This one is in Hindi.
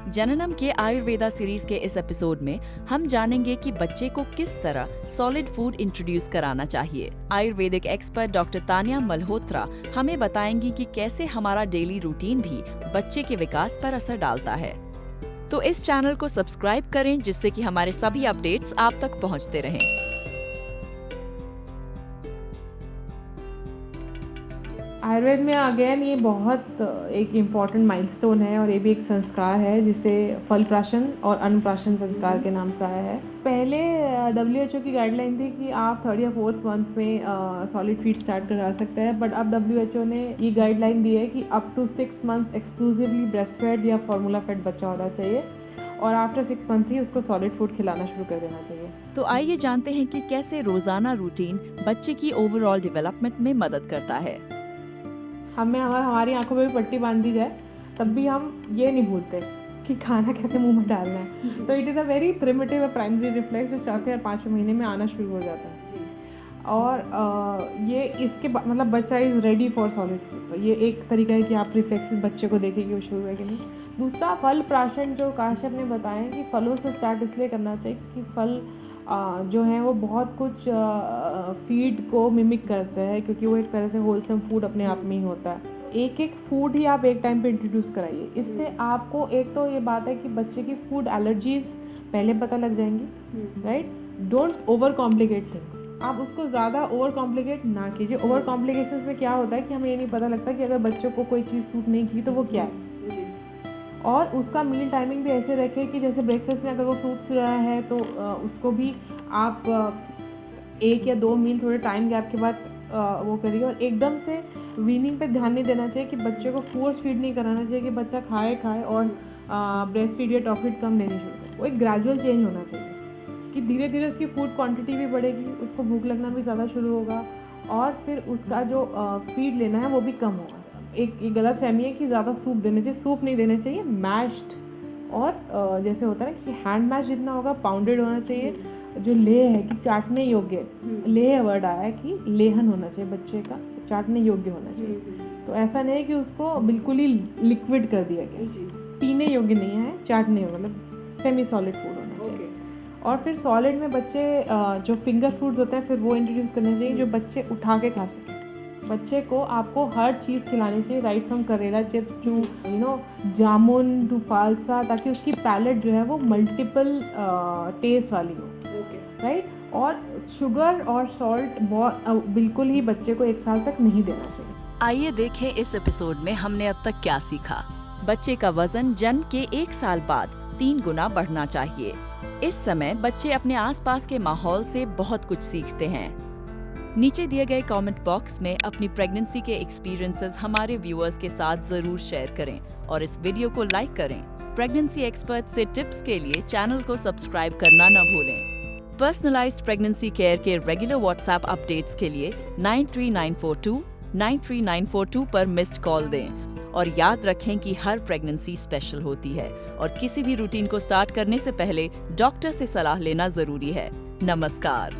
जननम के आयुर्वेदा सीरीज के इस एपिसोड में हम जानेंगे कि बच्चे को किस तरह सॉलिड फूड इंट्रोड्यूस कराना चाहिए। आयुर्वेदिक एक्सपर्ट डॉक्टर तानिया मल्होत्रा हमें बताएंगी कि कैसे हमारा डेली रूटीन भी बच्चे के विकास पर असर डालता है। तो इस चैनल को सब्सक्राइब करें जिससे कि हमारे सभी अपडेट्स आप तक पहुंचते रहें। आयुर्वेद में अगेन ये बहुत एक इम्पॉर्टेंट माइलस्टोन है और ये भी एक संस्कार है जिसे फल प्राशन और अन्नप्राशन संस्कार के नाम से आया है। पहले WHO की गाइडलाइन थी कि आप 3rd या 4th मंथ में सॉलिड फीड स्टार्ट करा सकते हैं, बट अब WHO ने ये गाइडलाइन दी है कि up to 6 months exclusively breast fed या फार्मूला फेड बच्चा होना चाहिए और आफ्टर 6 मंथ ही उसको सॉलिड फूड खिलाना शुरू कर देना चाहिए। तो आइए जानते हैं कि कैसे रोजाना रूटीन बच्चे की ओवरऑल डेवलपमेंट में मदद करता है। हमारी आंखों में भी पट्टी बांध दी जाए तब भी हम ये नहीं भूलते कि खाना कैसे मुंह में डालना है। तो it is a very primitive primary reflex जो 4th या 5वें महीने में आना शुरू हो जाता है। और ये इसके मतलब बच्चा is ready for solid food. तो ये एक तरीका है कि आप रिफ्लेक्सेस बच्चे को देखें कि वो शुरू है कि नहीं। दूसरा फल प्राशन जो काश्यप ने बताया कि फलों से स्टार्ट इसलिए करना चाहिए कि फल जो है वो बहुत कुछ फीड को मिमिक करते हैं, क्योंकि वो एक तरह से होलसम फूड अपने आप में ही होता है। एक फूड ही आप एक टाइम पे इंट्रोड्यूस कराइए। इससे आपको एक तो ये बात है कि बच्चे की फूड एलर्जीज पहले पता लग जाएंगी, right. Don't over complicate things. आप उसको ज़्यादा ओवर कॉम्प्लिकेट ना कीजिए। ओवर कॉम्प्लिकेशन में क्या होता है कि हमें ये नहीं पता लगता कि अगर बच्चों को कोई चीज़ सूट नहीं की तो वो क्या है। और उसका मील टाइमिंग भी ऐसे रखें कि जैसे ब्रेकफास्ट में अगर वो फ्रूट्स रहा है तो उसको भी आप 1 या 2 मील थोड़े टाइम गैप के बाद वो करिए। और एकदम से वीनिंग पे ध्यान नहीं देना चाहिए कि बच्चे को फोर्स फीड नहीं कराना चाहिए कि बच्चा खाए और ब्रेस्ट फीड या टॉप फीड कम लेनी शुरू करे। वो एक ग्रेजुअल चेंज होना चाहिए कि धीरे धीरे उसकी फूड क्वांटिटी भी बढ़ेगी, उसको भूख लगना भी ज़्यादा शुरू होगा और फिर उसका जो फीड लेना है वो भी कम होगा। एक गलत फहमी है कि ज़्यादा सूप देने चाहिए। सूप नहीं देना चाहिए, मैश्ड और जैसे होता है ना कि हैंड मैश जितना होगा पाउंडेड होना चाहिए। जो लेह है कि चाटने योग्य, लेह वर्ड आया है कि लेहन होना चाहिए बच्चे का, चाटने योग्य होना चाहिए। तो ऐसा नहीं है कि उसको बिल्कुल ही लिक्विड कर दिया गया, पीने योग्य नहीं है, चाटने योग्य, मतलब सेमी सॉलिड फूड होना चाहिए। और फिर सॉलिड में बच्चे जो फिंगर फूड्स होते हैं फिर वो इंट्रोड्यूस करने चाहिए जो बच्चे उठा के खा सकें। बच्चे को आपको हर चीज़ खिलानी चाहिए, राइट फ्रॉम करेला चिप्स टू जामुन टू फालसा, ताकि उसकी पैलेट जो है वो मल्टीपल टेस्ट वाली हो, राइट। और शुगर और सॉल्ट बिल्कुल ही बच्चे को 1 साल तक नहीं देना चाहिए। आइए देखें इस एपिसोड में हमने अब तक क्या सीखा। बच्चे का वजन जन्म के 1 साल बाद 3 गुना बढ़ना चाहिए। इस समय बच्चे अपने आसपास के माहौल से बहुत कुछ सीखते हैं। नीचे दिए गए कमेंट बॉक्स में अपनी प्रेगनेंसी के एक्सपीरियंसेस हमारे व्यूअर्स के साथ जरूर शेयर करें और इस वीडियो को लाइक करें। प्रेगनेंसी एक्सपर्ट से टिप्स के लिए चैनल को सब्सक्राइब करना न भूलें। पर्सनलाइज्ड प्रेगनेंसी केयर के रेगुलर व्हाट्सएप अपडेट्स के लिए 9394293942 पर मिस्ड कॉल दें। और याद रखें कि हर प्रेगनेंसी स्पेशल होती है और किसी भी रूटीन को स्टार्ट करने से पहले डॉक्टर से सलाह लेना जरूरी है। नमस्कार।